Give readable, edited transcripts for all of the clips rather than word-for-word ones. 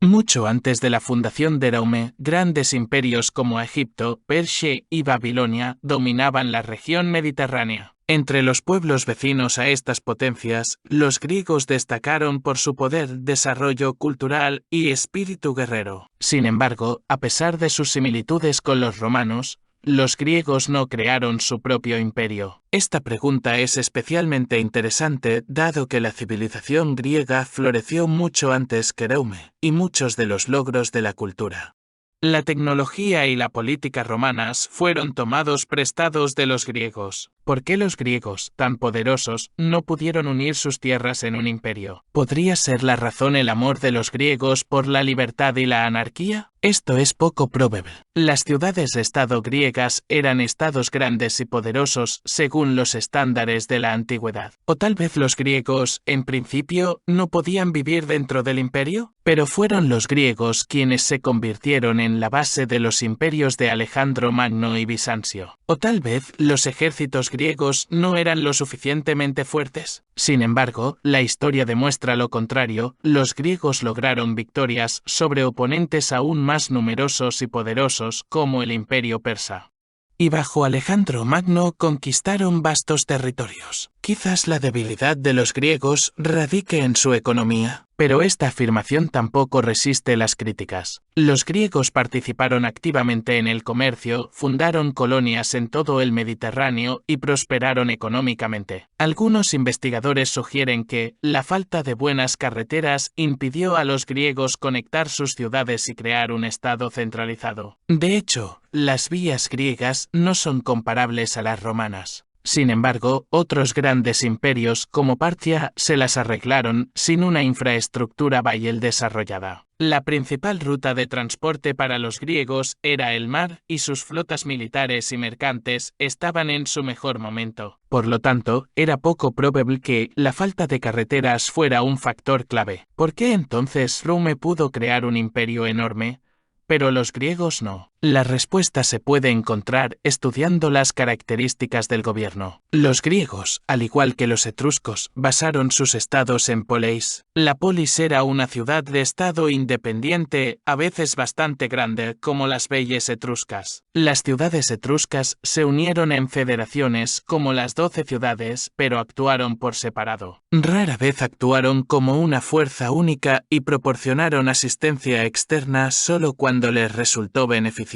Mucho antes de la fundación de Rome, grandes imperios como Egipto, Persia y Babilonia dominaban la región mediterránea. Entre los pueblos vecinos a estas potencias, los griegos destacaron por su poder, desarrollo cultural y espíritu guerrero. Sin embargo, a pesar de sus similitudes con los romanos, los griegos no crearon su propio imperio. Esta pregunta es especialmente interesante dado que la civilización griega floreció mucho antes que Rome, y muchos de los logros de la cultura, la tecnología y la política romanas fueron tomados prestados de los griegos. ¿Por qué los griegos, tan poderosos, no pudieron unir sus tierras en un imperio? ¿Podría ser la razón el amor de los griegos por la libertad y la anarquía? Esto es poco probable. Las ciudades-estado griegas eran estados grandes y poderosos según los estándares de la antigüedad. O tal vez los griegos, en principio, no podían vivir dentro del imperio, pero fueron los griegos quienes se convirtieron en la base de los imperios de Alejandro Magno y Bizancio. O tal vez los ejércitos griegos no eran lo suficientemente fuertes. Sin embargo, la historia demuestra lo contrario. Los griegos lograron victorias sobre oponentes aún más numerosos y poderosos como el imperio persa. Y bajo Alejandro Magno conquistaron vastos territorios. Quizás la debilidad de los griegos radique en su economía, pero esta afirmación tampoco resiste las críticas. Los griegos participaron activamente en el comercio, fundaron colonias en todo el Mediterráneo y prosperaron económicamente. Algunos investigadores sugieren que la falta de buenas carreteras impidió a los griegos conectar sus ciudades y crear un estado centralizado. De hecho, las vías griegas no son comparables a las romanas. Sin embargo, otros grandes imperios como Partia se las arreglaron sin una infraestructura bien desarrollada. La principal ruta de transporte para los griegos era el mar y sus flotas militares y mercantes estaban en su mejor momento. Por lo tanto, era poco probable que la falta de carreteras fuera un factor clave. ¿Por qué entonces Rome pudo crear un imperio enorme, pero los griegos no? La respuesta se puede encontrar estudiando las características del gobierno. Los griegos, al igual que los etruscos, basaron sus estados en poleis. La polis era una ciudad de estado independiente, a veces bastante grande, como las belles etruscas. Las ciudades etruscas se unieron en federaciones como las 12 ciudades, pero actuaron por separado. Rara vez actuaron como una fuerza única y proporcionaron asistencia externa solo cuando les resultó beneficiosa.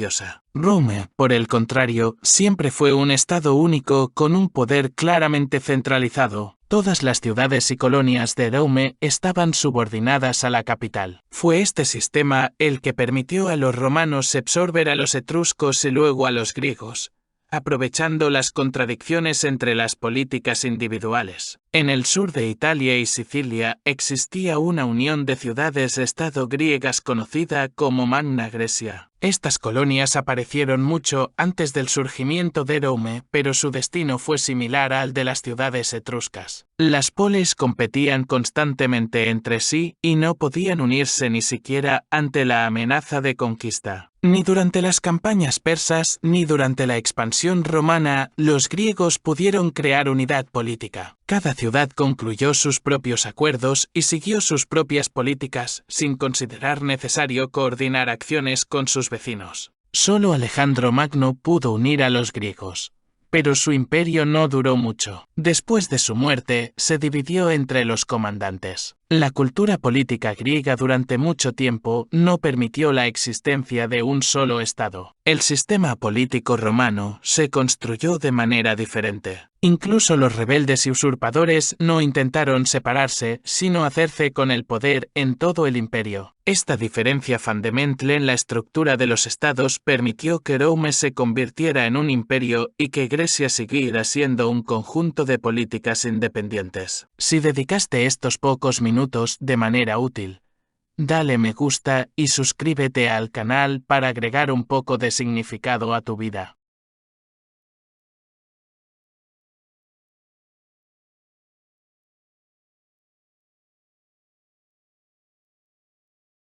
Rome, por el contrario, siempre fue un estado único con un poder claramente centralizado. Todas las ciudades y colonias de Rome estaban subordinadas a la capital. Fue este sistema el que permitió a los romanos absorber a los etruscos y luego a los griegos, aprovechando las contradicciones entre las políticas individuales. En el sur de Italia y Sicilia existía una unión de ciudades-estado griegas conocida como Magna Grecia. Estas colonias aparecieron mucho antes del surgimiento de Rome, pero su destino fue similar al de las ciudades etruscas. Las polis competían constantemente entre sí y no podían unirse ni siquiera ante la amenaza de conquista. Ni durante las campañas persas ni durante la expansión romana, los griegos pudieron crear unidad política. Cada ciudad concluyó sus propios acuerdos y siguió sus propias políticas, sin considerar necesario coordinar acciones con sus vecinos. Solo Alejandro Magno pudo unir a los griegos, pero su imperio no duró mucho. Después de su muerte, se dividió entre los comandantes. La cultura política griega durante mucho tiempo no permitió la existencia de un solo estado. El sistema político romano se construyó de manera diferente. Incluso los rebeldes y usurpadores no intentaron separarse, sino hacerse con el poder en todo el imperio. Esta diferencia fundamental en la estructura de los estados permitió que Rome se convirtiera en un imperio y que Grecia siguiera siendo un conjunto de políticas independientes. Si dedicaste estos pocos minutos de manera útil, dale me gusta y suscríbete al canal para agregar un poco de significado a tu vida.